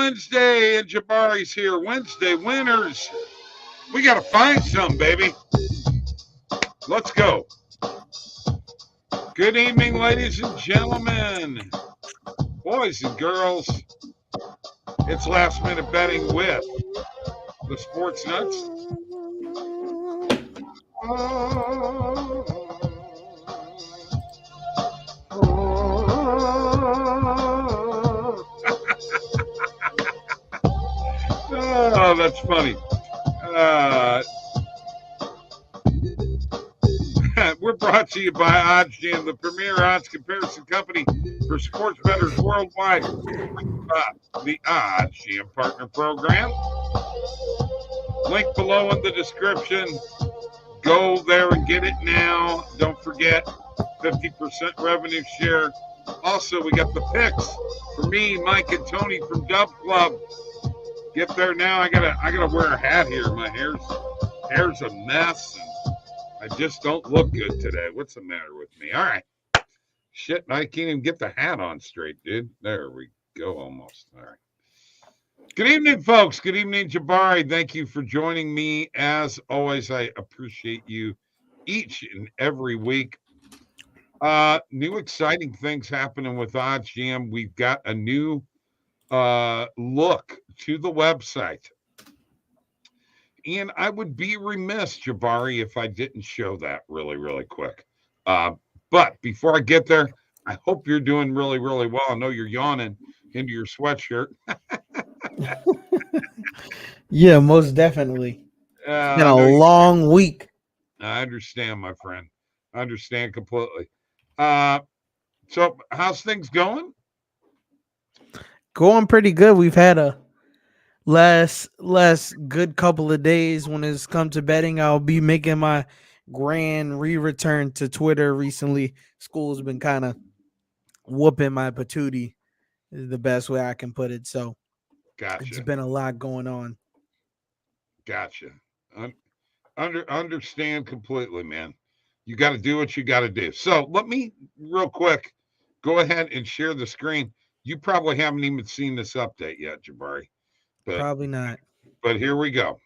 Wednesday, and Jabari's here. Wednesday winners. We got to find some, baby. Let's go. Good evening, ladies and gentlemen, boys and girls. It's Last Minute Betting with the Sports Nuts. Oh, that's funny. We're brought to you by OddsJam, the premier odds comparison company for sports bettors worldwide. The OddsJam Partner Program. Link below in the description. Go there and get it now. Don't forget, 50% revenue share. Also, we got the picks for me, Mike, and Tony from DubClub. Get there now. I gotta wear a hat here. My hair's a mess. And I just don't look good today. What's the matter with me? All right. Shit, I can't even get the hat on straight, dude. There we go, almost. All right. Good evening, folks. Good evening, Jabari. Thank you for joining me. As always, I appreciate you each and every week. New exciting things happening with OddsJam. We've got a new look to the website. And I would be remiss, Jabari, if I didn't show that really, really quick. But before I get there, I hope you're doing really, really well. I know you're yawning into your sweatshirt. Yeah, most definitely. It's been a long week. I understand, my friend. I understand completely. So how's things going? Going pretty good. We've had a less good couple of days when it's come to betting. I'll be making my grand return to Twitter recently. School's been kind of whooping my patootie, is the best way I can put it. So gotcha. It's been a lot going on. Gotcha. Understand completely, man. You got to do what you got to do. So let me real quick go ahead and share the screen. You probably haven't even seen this update yet, Jabari. But, probably not. But here we go.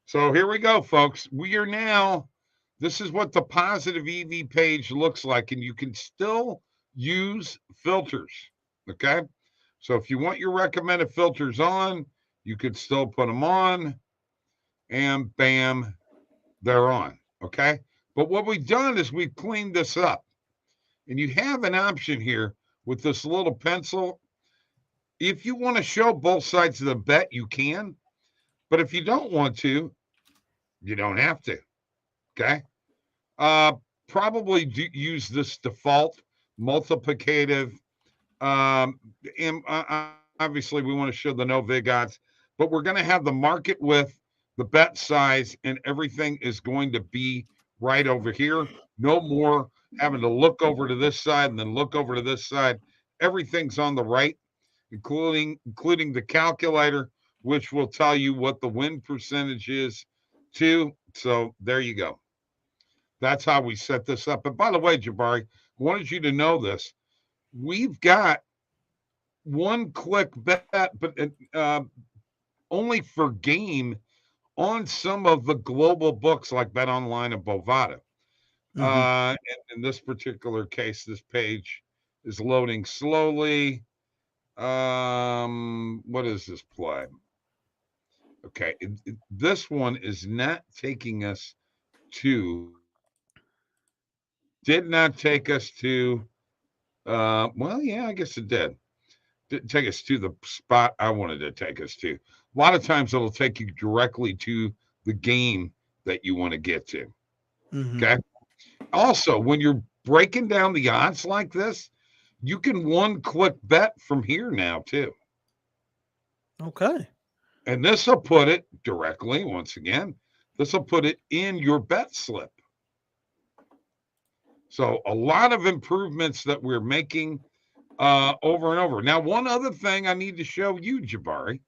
So here we go, folks. We are now, this is what the positive EV page looks like, and you can still use filters, okay? So if you want your recommended filters on, you could still put them on, and bam, they're on, okay? But what we've done is we've cleaned this up, and you have an option here with this little pencil. If you want to show both sides of the bet, you can. But if you don't want to, you don't have to. Okay? Probably use this default multiplicative. And obviously, we want to show the no vig odds. But we're going to have the market with the bet size, and everything is going to be right over here. No more having to look over to this side and then look over to this side. Everything's on the right, including the calculator, which will tell you what the win percentage is too. So there you go. That's how we set this up. And by the way, Jabari, I wanted you to know this. We've got one-click bet, but only for game on some of the global books like BetOnline and Bovada. And in this particular case, this page is loading slowly. What is this play? Okay, this one is not taking us to, did not take us to, well, yeah, I guess it did. Didn't take us to the spot I wanted to take us to. A lot of times it'll take you directly to the game that you want to get to. Okay. Also, when you're breaking down the odds like this, you can one-click bet from here now too. Okay. And this will put it directly, once again, this will put it in your bet slip. So a lot of improvements that we're making over and over. Now, one other thing I need to show you, Jabari.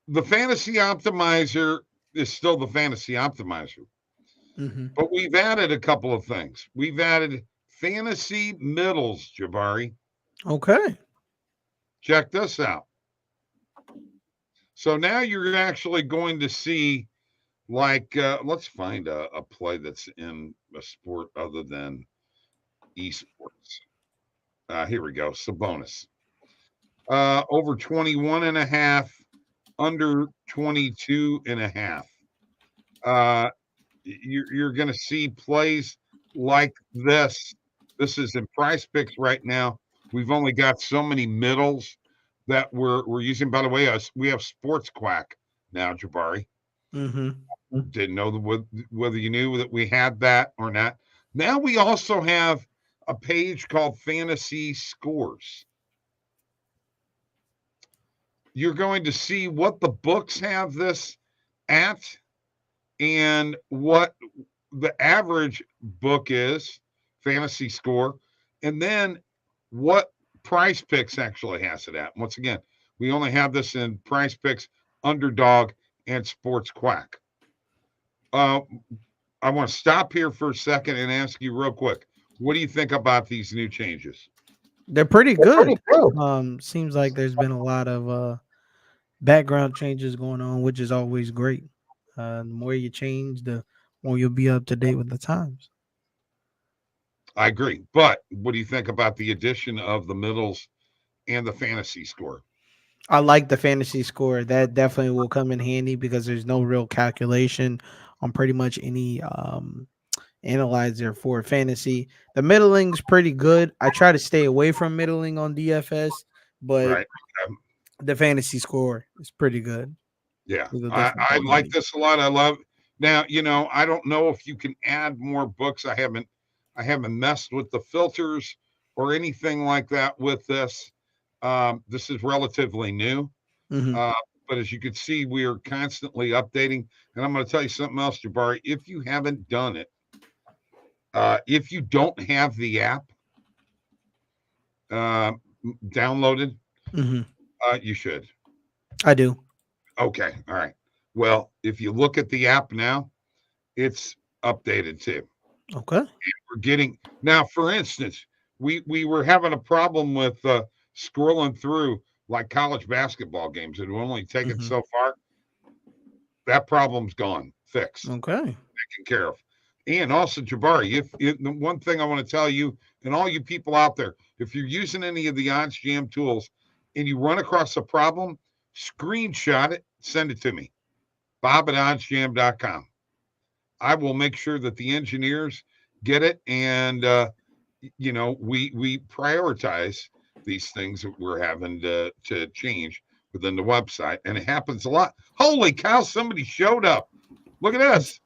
The Fantasy Optimizer is still the Fantasy Optimizer. But we've added a couple of things. We've added fantasy middles, Jabari. Okay. Check this out. So now you're actually going to see, like, let's find a play that's in a sport other than esports. Here we go. Sabonis. Over 21.5, under 22.5. You're going to see plays like this. This is in Price Picks right now. We've only got so many middles that we're using. By the way, we have Sports Quack now, Jabari. Mm-hmm. Didn't know whether you knew that we had that or not. Now we also have a page called Fantasy Scores. You're going to see what the books have this at and what the average book is, Fantasy Score, and then what Price Picks actually has it at. Once again, we only have this in Price Picks, Underdog, and Sports Quack. I want to stop here for a second and ask you real quick. What do you think about these new changes? They're pretty good. Seems like there's been a lot of background changes going on, which is always great. The more you change, the more you'll be up to date with the times. I agree. But what do you think about the addition of the middles and the fantasy score? I like the fantasy score. That definitely will come in handy because there's no real calculation on pretty much any analyzer for fantasy. The middling's pretty good. I try to stay away from middling on DFS, but Right. the fantasy score is pretty good. Yeah, I like this a lot. I love now. I don't know if you can add more books. I haven't messed with the filters or anything like that with this. This is relatively new, but as you can see, we are constantly updating. And I'm going to tell you something else, Jabari. If you haven't done it, if you don't have the app downloaded, you should. I do. Okay. All right. Well, if you look at the app now, it's updated too. Okay. And we're getting now, for instance, we were having a problem with scrolling through like college basketball games. It will only take it so far. That problem's gone, fixed. Okay. Taken care of. And also, Jabari, if the one thing I want to tell you and all you people out there, if you're using any of the OddsJam tools and you run across a problem, screenshot it, send it to me, bob@oddsjam.com. I will make sure that the engineers get it, and we prioritize these things that we're having to change within the website, and it happens a lot. Holy cow! Somebody showed up. Look at this.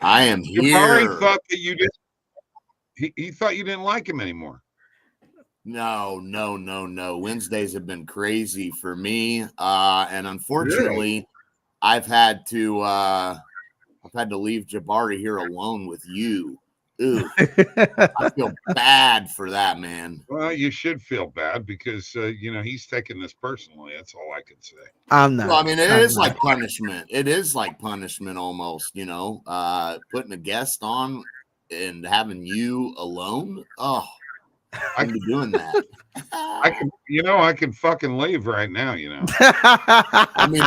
I am here. Jabari thought that you didn't. He thought you didn't like him anymore. No. Wednesdays have been crazy for me, and unfortunately, I've had to leave Jabari here alone with you. Ooh, I feel bad for that, man. Well, you should feel bad because he's taking this personally. That's all I can say. I'm not. Well, I mean, it is like punishment. It is like punishment almost. Putting a guest on and having you alone. Oh. I be doing that. I can fucking leave right now. I mean,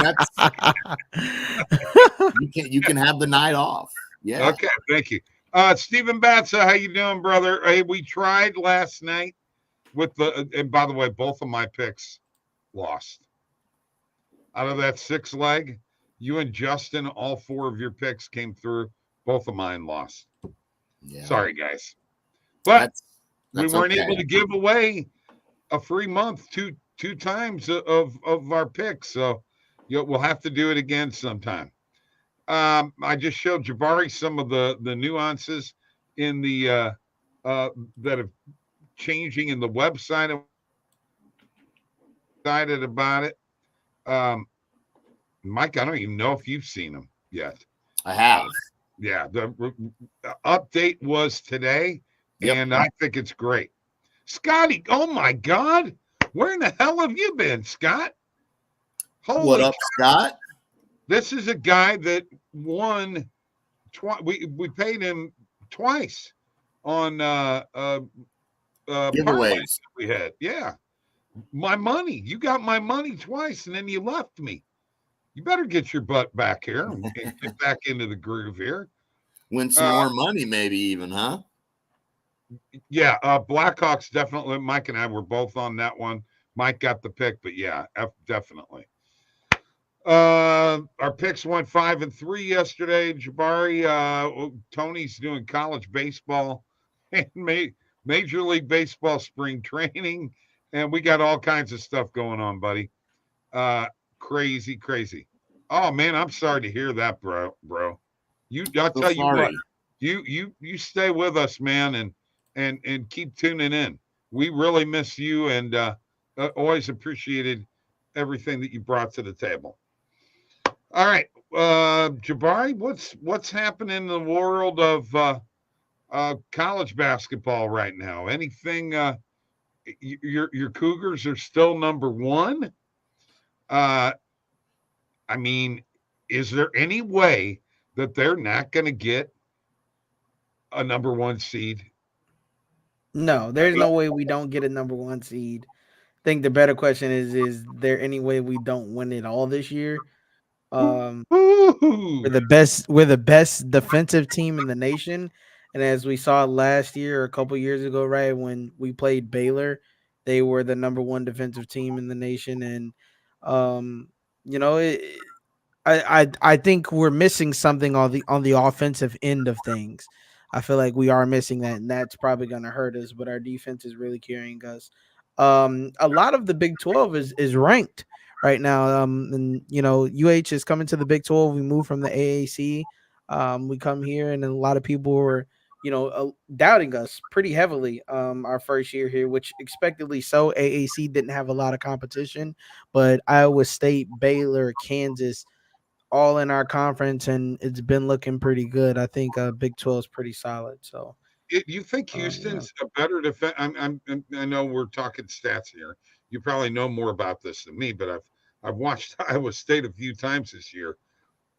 you can have the night off. Yeah. Okay. Thank you. Stephen Batza, how you doing, brother? Hey, we tried last night with and by the way, both of my picks lost. Out of that 6 leg, you and Justin, all 4 of your picks came through. Both of mine lost. Yeah. Sorry, guys. But we weren't able to give away a free month two times of our picks. So we'll have to do it again sometime. I just showed Jabari some of the nuances in the that are changing in the website. I'm excited about it. Mike, I don't even know if you've seen them yet. I have. Yeah, the update was today. Yep. And I think it's great. Scotty, oh my God. Where in the hell have you been, Scott? What up, Scott? This is a guy that won we paid him twice on giveaways we had. Yeah. my money. You got my money twice, and then you left me. You better get your butt back here and get back into the groove here. Win some more money, maybe even, huh? Yeah, Blackhawks definitely. Mike and I were both on that one. Mike got the pick, but yeah, definitely. Our picks went 5-3 yesterday. Jabari, Tony's doing college baseball and Major League Baseball spring training, and we got all kinds of stuff going on, buddy. Crazy. Oh man, I'm sorry to hear that, bro. I'll tell you what. You stay with us, man, and keep tuning in. We really miss you, and always appreciated everything that you brought to the table. All right, Jabari, what's happening in the world of college basketball right now? Anything? Your Cougars are still number one. I mean, is there any way that they're not going to get a number one seed? No, there's no way we don't get a number one seed. I think the better question is there any way we don't win it all this year? We're the best defensive team in the nation. And as we saw last year or a couple years ago, right, when we played Baylor, they were the number one defensive team in the nation. And you know, I think we're missing something on the offensive end of things. I feel like we are missing that, and that's probably going to hurt us. But our defense is really carrying us. A lot of the Big 12 is ranked right now. And you know, UH is coming to the Big 12. We moved from the AAC. We come here, and a lot of people were, you know, doubting us pretty heavily. Our first year here, which expectedly so. AAC didn't have a lot of competition, but Iowa State, Baylor, Kansas, all in our conference, and it's been looking pretty good. I think Big 12 is pretty solid. So, You think Houston's a better defense? I know we're talking stats here. You probably know more about this than me, but I've watched Iowa State a few times this year.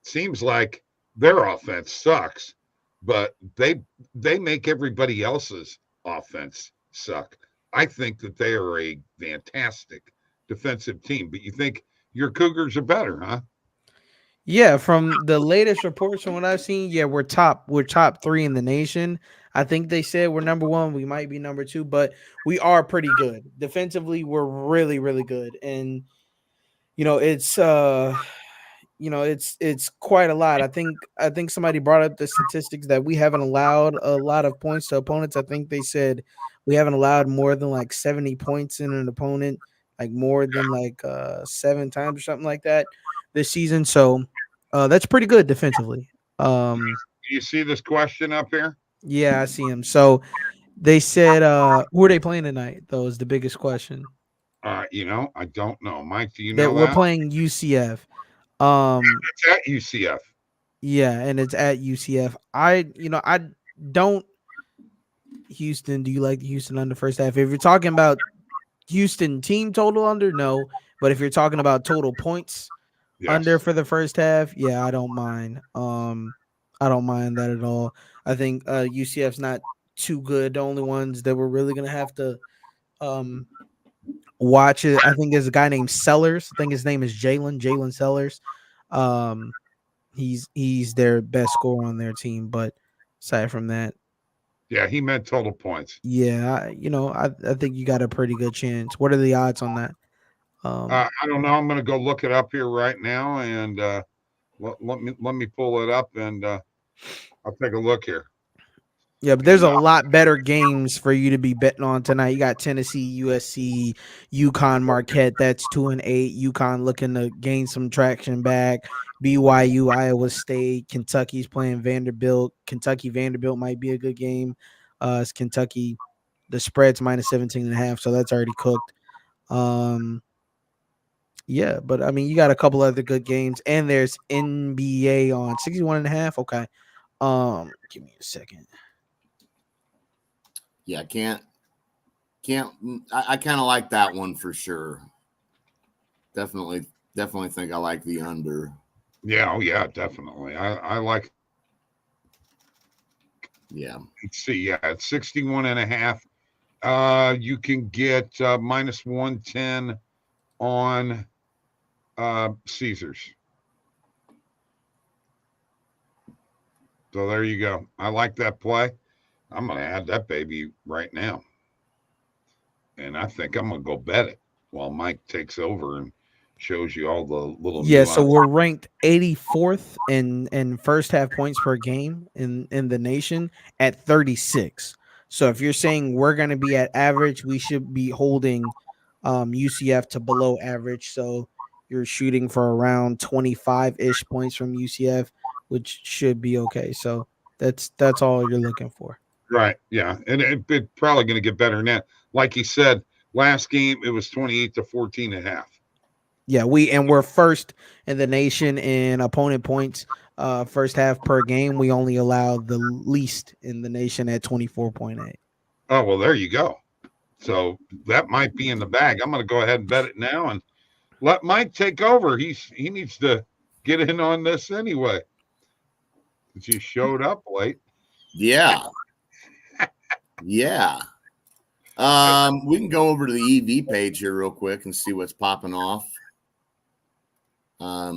Seems like their offense sucks, but they make everybody else's offense suck. I think that they are a fantastic defensive team, but you think your Cougars are better, huh? yeah, from the latest reports from what I've seen, yeah, we're top 3 in the nation. I think they said we're number 1. We might be number 2, but we are pretty good defensively. We're really, really good, and you know, it's quite a lot. I think somebody brought up the statistics that we haven't allowed a lot of points to opponents. I think they said we haven't allowed more than like 70 points in an opponent, like more than like 7 times or something like that this season. So that's pretty good defensively. You see this question up here? Yeah, I see him. So they said who are they playing tonight, though, is the biggest question. You know, I don't know. Mike, do you that know we're that? playing UCF. It's at UCF. Yeah, and it's at UCF. I don't. Houston, do you like the Houston under first half? If you're talking about Houston team total under, no. But if you're talking about total points under for the first half, yeah, I don't mind. I don't mind that at all. I think UCF's not too good. The only ones that we're really gonna have to watch it, I think, is a guy named Sellers. I think his name is Jalen Sellers. He's their best scorer on their team, but aside from that, yeah, he meant total points. Yeah, I think you got a pretty good chance. What are the odds on that? I don't know. I'm going to go look it up here right now, and let me pull it up, and I'll take a look here. Yeah, but there's a lot better games for you to be betting on tonight. You got Tennessee, USC, UConn, Marquette. That's 2-8. UConn looking to gain some traction back. BYU, Iowa State, Kentucky's playing Vanderbilt. Vanderbilt might be a good game. It's Kentucky. The spread's minus 17.5, so that's already cooked. Yeah, but I mean, you got a couple other good games, and there's NBA on 61.5. Okay. Give me a second. Yeah, can't. I kind of like that one for sure. Definitely think I like the under. Yeah, definitely. I like. Yeah. Let's see. Yeah, it's 61.5. You can get minus 110 on Caesars. So there you go. I like that play. I'm going to add that baby right now. And I think I'm going to go bet it while Mike takes over and shows you all the little So nuances. we're ranked 84th in first half points per game in the nation at 36. So if you're saying we're going to be at average, we should be holding UCF to below average. So you're shooting for around 25-ish points from UCF, which should be okay. So that's all you're looking for. Right. Yeah. And it's probably going to get better now. Like he said, last game, it was 28 to 14 and a half. Yeah, we're first in the nation in opponent points first half per game. We only allow the least in the nation at 24.8. Oh, well, there you go. So that might be in the bag. I'm going to go ahead and bet it now and let Mike take over. He needs to get in on this anyway. He showed up late. Yeah. Yeah. We can go over to the EV page here real quick and see what's popping off.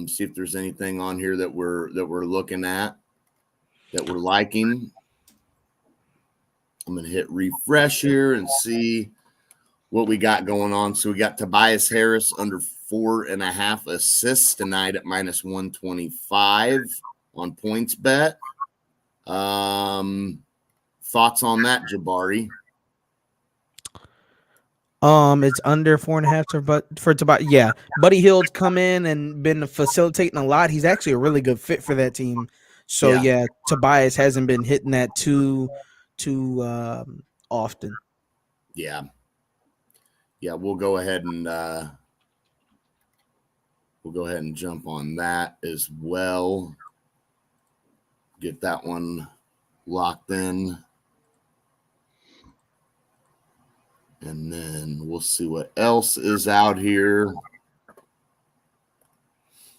See if there's anything on here that we're looking at that we're liking. I'm going to hit refresh here and see what we got going on. So we got Tobias Harris under 4.5 assists tonight at minus 125 on points bet. Thoughts on that, Jabari? It's under 4.5 for Tobias. Yeah, Buddy Hield's come in and been facilitating a lot. He's actually a really good fit for that team. So yeah Tobias hasn't been hitting that too often. Yeah, we'll go ahead and jump on that as well. Get that one locked in. And then we'll see what else is out here.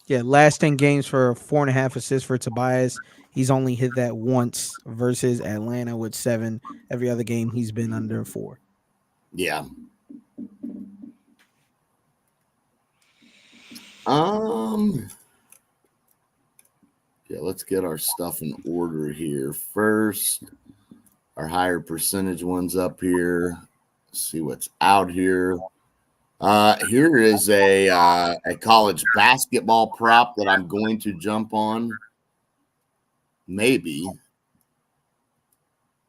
Yeah, last 10 games for 4.5 assists for Tobias. He's only hit that once versus Atlanta with 7. Every other game he's been under 4. Yeah. Yeah, let's get our stuff in order here first. Our higher percentage ones up here. See what's out here. Here is a college basketball prop that I'm going to jump on. Maybe.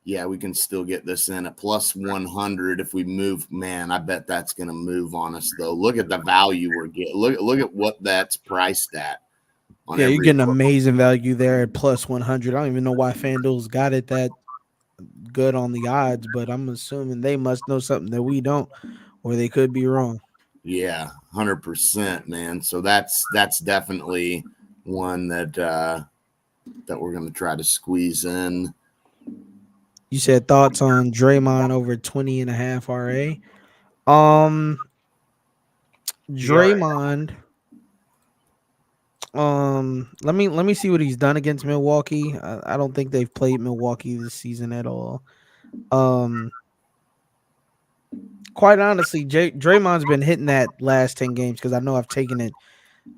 Yeah, we can still get this in at plus 100 if we move. Man, I bet that's going to move on us, though. Look at the value we're getting. Look at what that's priced at. Yeah, you're getting amazing value there at plus 100. I don't even know why FanDuel's got it that good on the odds, but I'm assuming they must know something that we don't, or they could be wrong. Yeah, 100%, man. So that's definitely one that we're going to try to squeeze in. You said thoughts on Draymond over 20.5 RA. Draymond. Let me see what he's done against Milwaukee. I don't think they've played Milwaukee this season at all. Quite honestly, Draymond's been hitting that last 10 games because I know I've taken it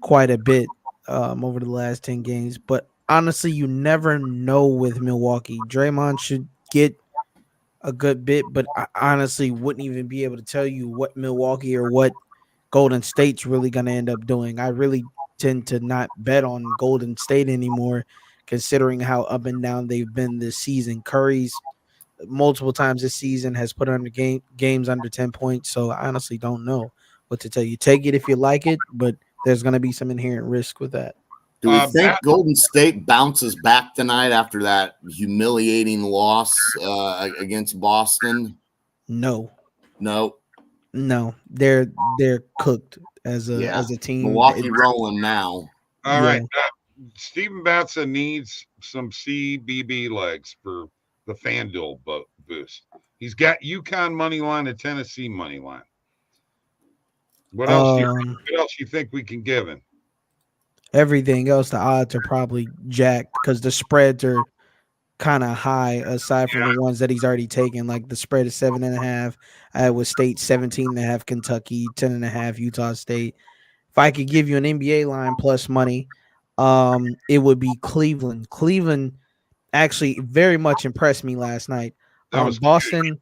quite a bit over the last 10 games. But honestly, you never know with Milwaukee. Draymond should get a good bit, but I honestly wouldn't even be able to tell you what Milwaukee or what Golden State's really going to end up doing. I really tend to not bet on Golden State anymore, considering how up and down they've been this season. Curry's multiple times this season has put under games under 10 points, so I honestly don't know what to tell you. Take it if you like it, but there's going to be some inherent risk with that. Do we think Golden State bounces back tonight after that humiliating loss against Boston? No. They're cooked as a team. Milwaukee rolling now. All right. Steven Batson needs some CBB legs for the FanDuel boost. He's got UConn money line and Tennessee money line. What else? What else you think we can give him? Everything else, the odds are probably jacked because the spreads are kind of high aside from the ones that he's already taken. Like the spread is 7.5. Iowa State 17.5. Kentucky 10.5. Utah State. If I could give you an NBA line plus money, it would be Cleveland. Cleveland actually very much impressed me last night. That was Boston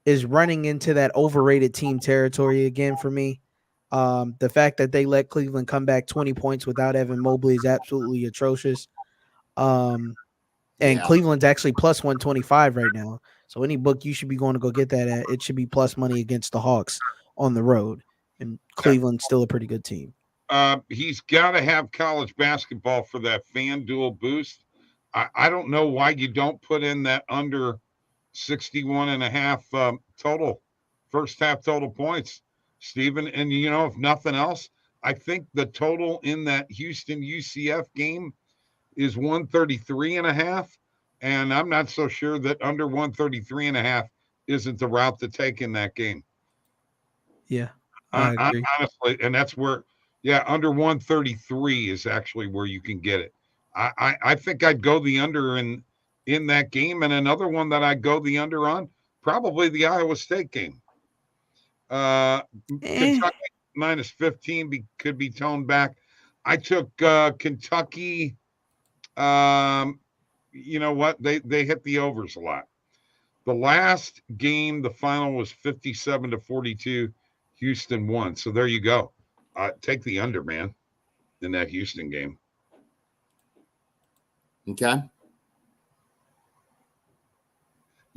is running into that overrated team territory again for me. The fact that they let Cleveland come back 20 points without Evan Mobley is absolutely atrocious. And Cleveland's actually plus 125 right now. So any book you should be going to go get that at, it should be plus money against the Hawks on the road. And Cleveland's still a pretty good team. He's got to have college basketball for that FanDuel boost. I don't know why you don't put in that under 61.5 total, first half total points, Stephen. And, if nothing else, I think the total in that Houston UCF game is 133.5. And I'm not so sure that under 133.5 isn't the route to take in that game. Yeah, I agree. Honestly, and that's where, under 133 is actually where you can get it. I think I'd go the under in that game, and another one that I'd go the under on, probably the Iowa State game. Kentucky minus 15 could be toned back. I took Kentucky. You know what? They hit the overs a lot. The last game, the final was 57-42. Houston won. So there you go. Take the under, man, in that Houston game. Okay.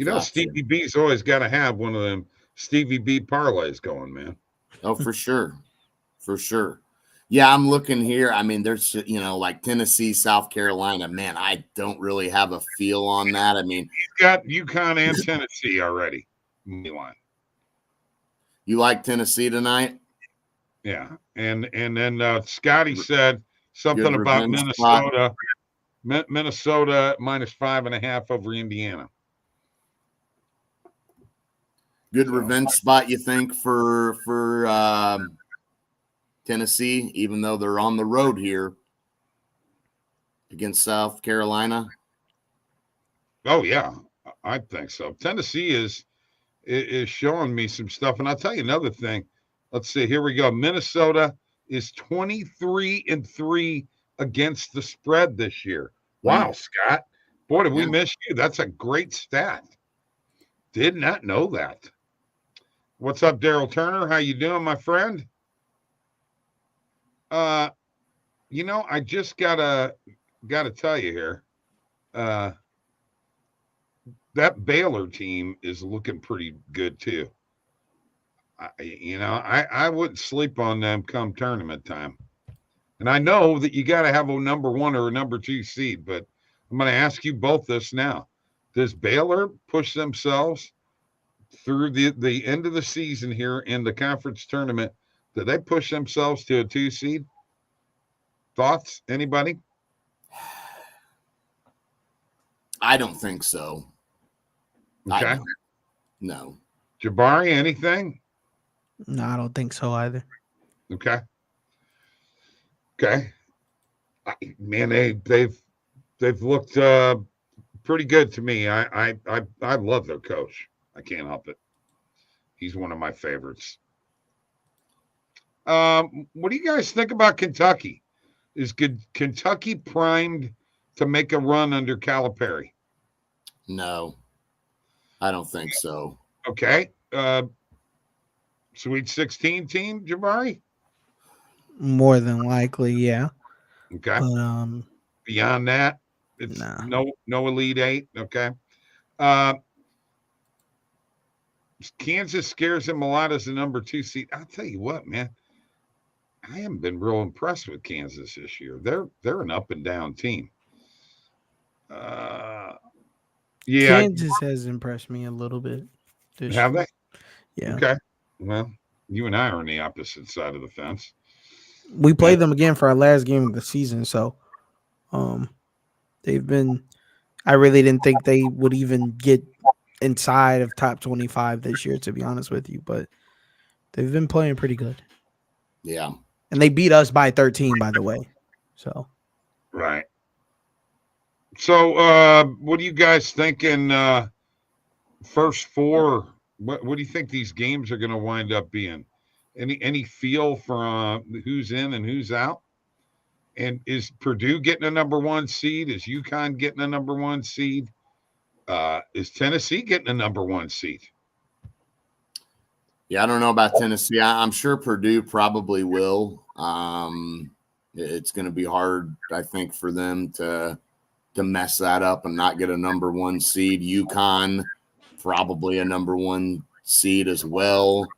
Gotcha. Stevie B's always got to have one of them Stevie B parlays going, man. Oh, for sure. For sure. Yeah, I'm looking here. I mean, there's, like Tennessee, South Carolina. Man, I don't really have a feel on that. I mean, he's got UConn and Tennessee already. Milan. You like Tennessee tonight? Yeah. And then Scotty said something about Minnesota. Minnesota minus 5.5 over Indiana. Good revenge spot, you think, for Tennessee, even though they're on the road here against South Carolina? Oh, yeah, I think so. Tennessee is showing me some stuff. And I'll tell you another thing. Let's see. Here we go. Minnesota is 23-3 against the spread this year. Wow, Scott. Boy, did we miss you. That's a great stat. Did not know that. What's up, Daryl Turner? How you doing, my friend? I just gotta tell you here. That Baylor team is looking pretty good too. I wouldn't sleep on them come tournament time. And I know that you got to have a number 1 or a number 2 seed, but I'm going to ask you both this now. Does Baylor push themselves through the end of the season here in the conference tournament? Do they push themselves to a 2 seed? Thoughts? Anybody? I don't think so. Okay. No. Jabari, anything? No, I don't think so either. Okay. Man, they've looked pretty good to me. I love their coach. I can't help it. He's one of my favorites. What do you guys think about Kentucky? Is Kentucky primed to make a run under Calipari? No, I don't think so. Okay. Sweet 16 team, Jabari? More than likely, yeah. Okay. But, beyond that, it's no Elite Eight. Okay. Kansas scares him a lot as the number 2 seed. I'll tell you what, man. I haven't been real impressed with Kansas this year. They're an up and down team. Kansas has impressed me a little bit. Have they? Yeah. Okay. Well, you and I are on the opposite side of the fence. We played them again for our last game of the season, so they've been. I really didn't think they would even get inside of top 25 this year, to be honest with you, but they've been playing pretty good. Yeah. And they beat us by 13, by the way. So. Right. So, what are you guys thinking? First four. What do you think these games are going to wind up being? Any feel for who's in and who's out? And is Purdue getting a number one seed? Is UConn getting a number one seed? Is Tennessee getting a number one seed? Yeah, I don't know about Tennessee. I'm sure Purdue probably will. It's going to be hard, I think, for them to mess that up and not get a number one seed. UConn, probably a number one seed as well.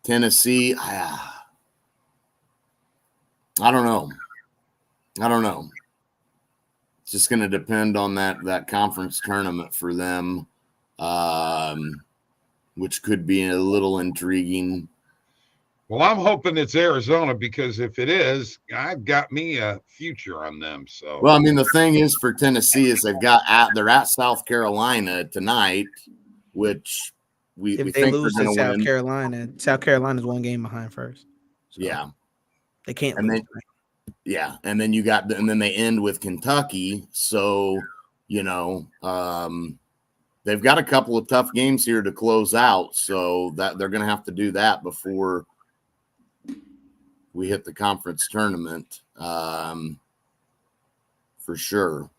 Tennessee, I don't know. It's just going to depend on that conference tournament for them, which could be a little intriguing. Well, I'm hoping it's Arizona because if it is, I've got me a future on them. So, well, I mean, the thing is for Tennessee is they're at South Carolina tonight, which we If they think lose they're to going to win. South Carolina's one game behind first. So Yeah, they can't and lose. then and then then they end with Kentucky. So they've got a couple of tough games here to close out. So that they're going to have to do that before we hit the conference tournament, for sure.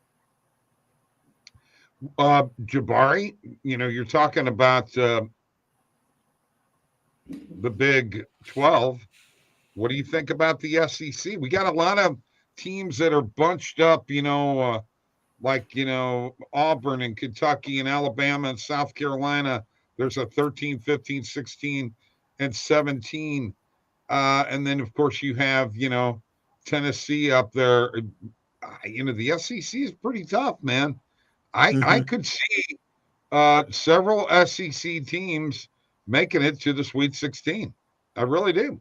Jabari, you're talking about the Big 12. What do you think about the SEC? We got a lot of teams that are bunched up, like Auburn and Kentucky and Alabama and South Carolina. There's a 13, 15, 16, and 17. And then, of course, you have, Tennessee up there. The SEC is pretty tough, man. I could see several SEC teams making it to the Sweet 16. I really do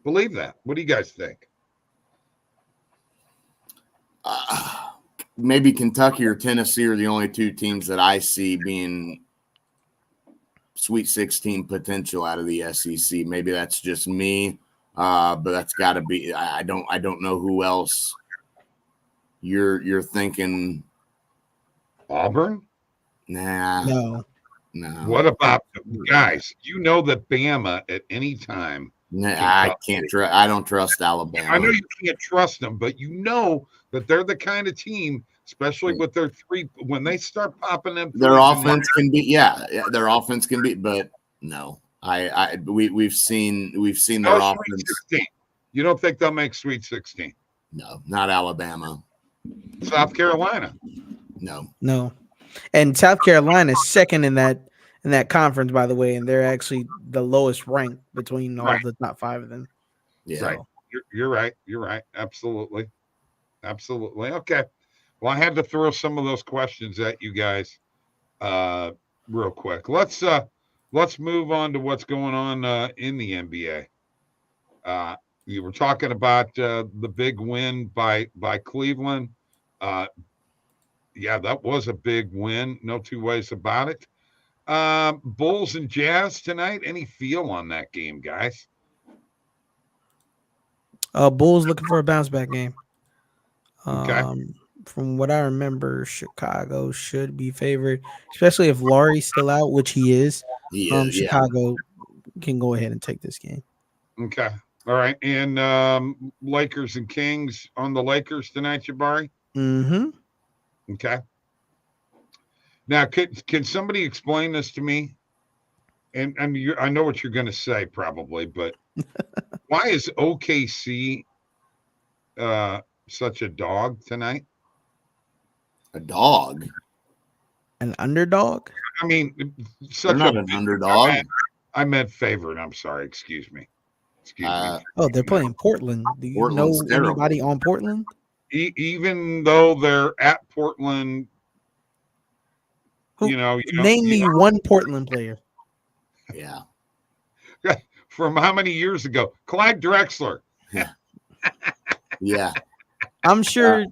believe that. What do you guys think? Maybe Kentucky or Tennessee are the only two teams that I see being Sweet 16 potential out of the SEC. Maybe that's just me, but that's got to be. I don't know who else you're thinking. Auburn? Nah. No. What about guys? You know that Bama at any time. I can't trust. I don't trust Alabama. I know you can't trust them, but you know that they're the kind of team, especially with their three, when they start popping them. Their offense can be, their offense can be, but no, we've seen their offense. 16. You don't think they'll make Sweet 16? No, not Alabama. South Carolina? No. And South Carolina is second in that conference, by the way, and they're actually the lowest ranked between all the top five of them. Yeah, right. You're right. You're right. Absolutely. Okay. Well, I had to throw some of those questions at you guys real quick. Let's move on to what's going on in the NBA. You were talking about the big win by Cleveland. Yeah, that was a big win. No two ways about it. Bulls and Jazz tonight. Any feel on that game, guys? Bulls looking for a bounce back game. Okay. From what I remember, Chicago should be favored, especially if Laurie's still out, which he is. Chicago can go ahead and take this game. Okay. All right. And Lakers and Kings on the Lakers tonight, Jabari? Mm-hmm. Okay. Now, can somebody explain this to me? And I know what you're going to say probably, but why is OKC such a dog tonight? A dog? An underdog? I mean, they're not an underdog. I meant favorite. I'm sorry. Excuse me. Oh, they're playing Portland. Do you know anybody on Portland? Even though they're at Portland, name me one Portland player. Yeah. From how many years ago? Clyde Drexler. Yeah. I'm sure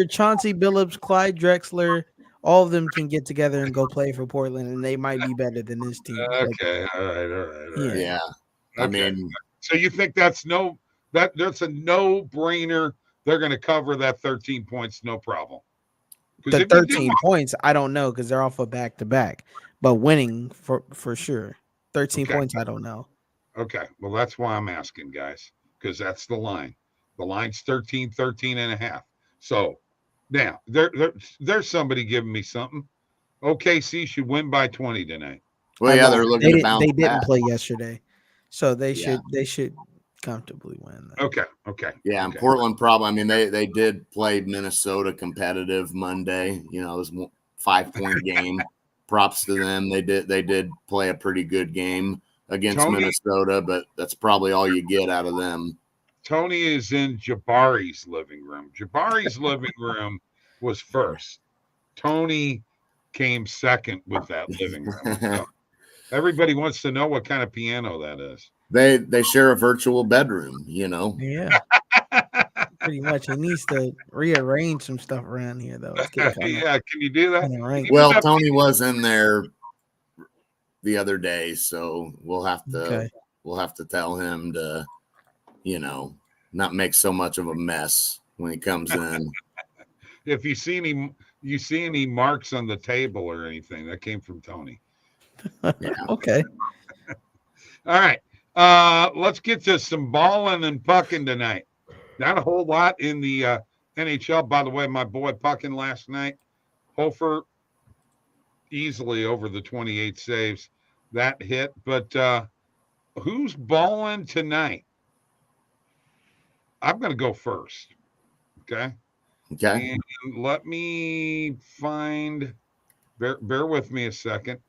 Chauncey Billups, Clyde Drexler, all of them can get together and go play for Portland, and they might be better than this team. Okay. All right. Yeah. Okay. I mean, so you think that's a no-brainer they're going to cover that 13 points, no problem. The 13 points, I don't know because they're off a back-to-back. But winning for sure. 13 points, I don't know. Okay. Well, that's why I'm asking, guys, because that's the line. The line's 13 and a half. So now there's somebody giving me something. OKC should win by 20 tonight. Well, yeah, they're looking to bounce They didn't back. play yesterday, so they should comfortably win. Okay. Yeah, and Portland probably. I mean, they did play Minnesota competitive Monday. You know, it was a 5-point game. Props to them. They did play a pretty good game against Minnesota, but that's probably all you get out of them. Tony is in Jabari's living room. Jabari's living room was first. Tony came second with that living room. So everybody wants to know what kind of piano that is. They share a virtual bedroom, you know. Yeah. Pretty much. He needs to rearrange some stuff around here, though. Can you do that? Well, Tony was in there the other day, so we'll have to tell him to, you know, not make so much of a mess when he comes in. If you see any marks on the table or anything, that came from Tony. Yeah. Okay. All right. Let's get to some balling and pucking tonight. Not a whole lot in the NHL. By the way, my boy pucking last night, Hofer easily over the 28 saves. That hit. But who's balling tonight? I'm going to go first. Okay. And let me find, bear with me a second,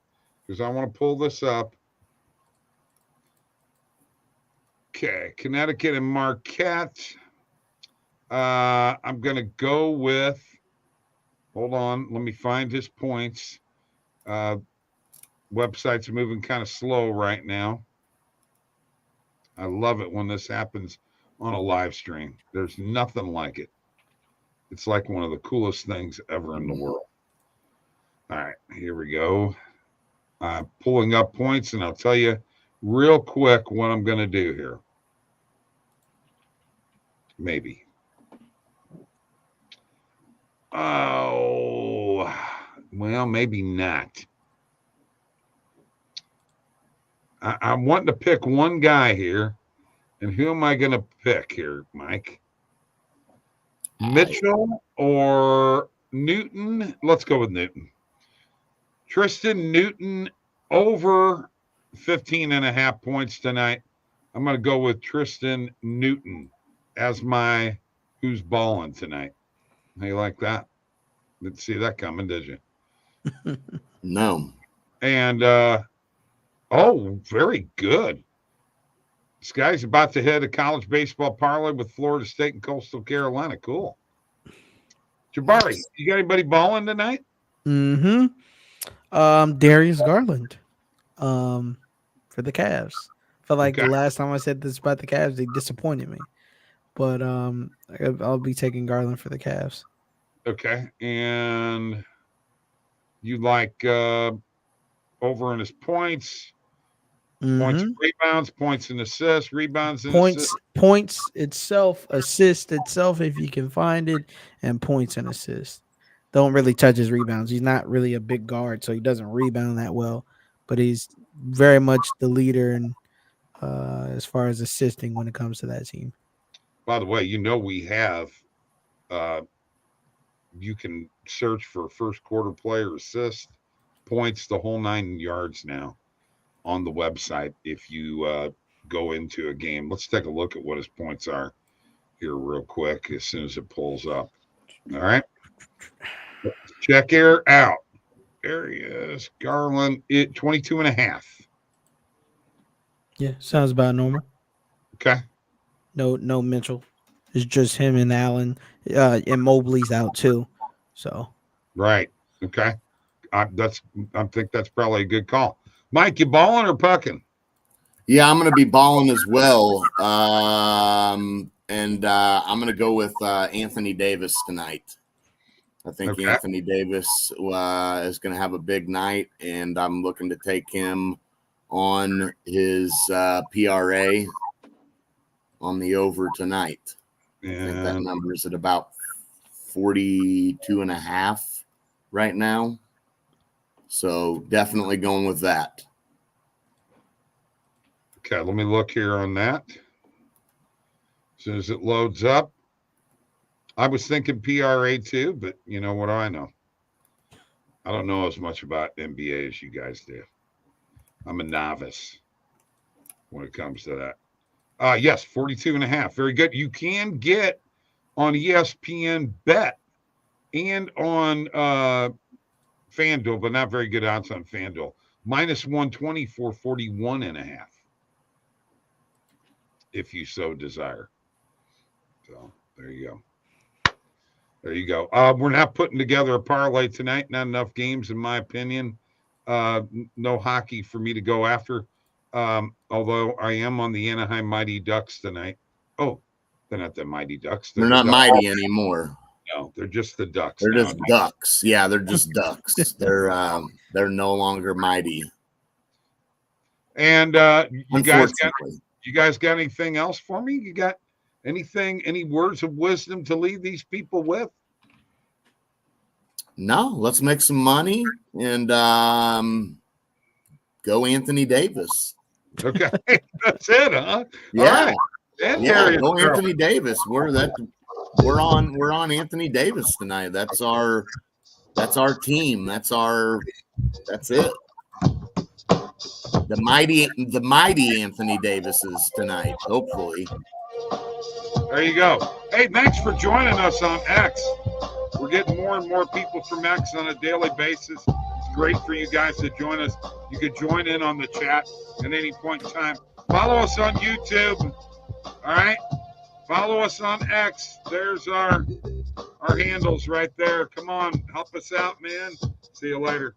because I want to pull this up. Okay, Connecticut and Marquette. I'm going to go with, hold on, let me find his points. Websites are moving kind of slow right now. I love it when this happens on a live stream. There's nothing like it. It's like one of the coolest things ever in the world. All right, here we go. I'm pulling up points, and I'll tell you real quick what I'm going to do here. Maybe. Oh, well, maybe not. I'm wanting to pick one guy here. And who am I going to pick here, Mike? Mitchell or Newton? Let's go with Newton. Tristan Newton over 15.5 points tonight. I'm going to go with Tristan Newton as my who's balling tonight. How you like that? Didn't see that coming, did you? No. And, very good. This guy's about to hit a college baseball parlay with Florida State and Coastal Carolina. Cool. Jabari, you got anybody balling tonight? Mm-hmm. Darius Garland. For the Cavs. I feel like the last time I said this about the Cavs, they disappointed me. But I'll be taking Garland for the Cavs. Okay. And you like over in his points. Points and rebounds, points and assists, rebounds and assists. Points itself, assist itself if you can find it, and points and assists. Don't really touch his rebounds. He's not really a big guard, so he doesn't rebound that well, but he's very much the leader and as far as assisting when it comes to that team. By the way, we have you can search for first quarter player assist, points, the whole 9 yards now on the website if you go into a game. Let's take a look at what his points are here real quick as soon as it pulls up. All right. Check air out. There he is. Garland, 22.5. Yeah, sounds about normal. Okay. No Mitchell. It's just him and Allen. And Mobley's out too. So. Right. Okay. I think that's probably a good call. Mike, you balling or pucking? Yeah, I'm going to be balling as well. I'm going to go with Anthony Davis tonight. I think Anthony Davis is going to have a big night, and I'm looking to take him on his PRA on the over tonight. I think that number is at about 42.5 right now. So definitely going with that. Okay, let me look here on that. As soon as it loads up. I was thinking PRA too, but you know, what do I know? I don't know as much about NBA as you guys do. I'm a novice when it comes to that. Yes, 42.5. Very good. You can get on ESPN Bet and on FanDuel, but not very good odds on FanDuel. -120 for 41.5. If you so desire. So there you go. There you go. We're not putting together a parlay tonight. Not enough games, in my opinion. No hockey for me to go after. Although I am on the Anaheim Mighty Ducks tonight. Oh, they're not the Mighty Ducks. They're not mighty anymore. No, they're just the Ducks. They're just ducks. Yeah, they're just ducks. They're no longer mighty. And you guys got anything else for me? You got anything, any words of wisdom to leave these people with? No, let's make some money and go Anthony Davis. Okay, that's it, huh? Yeah, right. Go Anthony Davis. We're on Anthony Davis tonight. That's our team. That's it. The mighty Anthony Davises tonight, hopefully. There you go. Hey, thanks for joining us on X. We're getting more and more people from X on a daily basis. It's great for you guys to join us. You could join in on the chat at any point in time. Follow us on YouTube. All right? Follow us on X. There's our handles right there. Come on, help us out, man. See you later.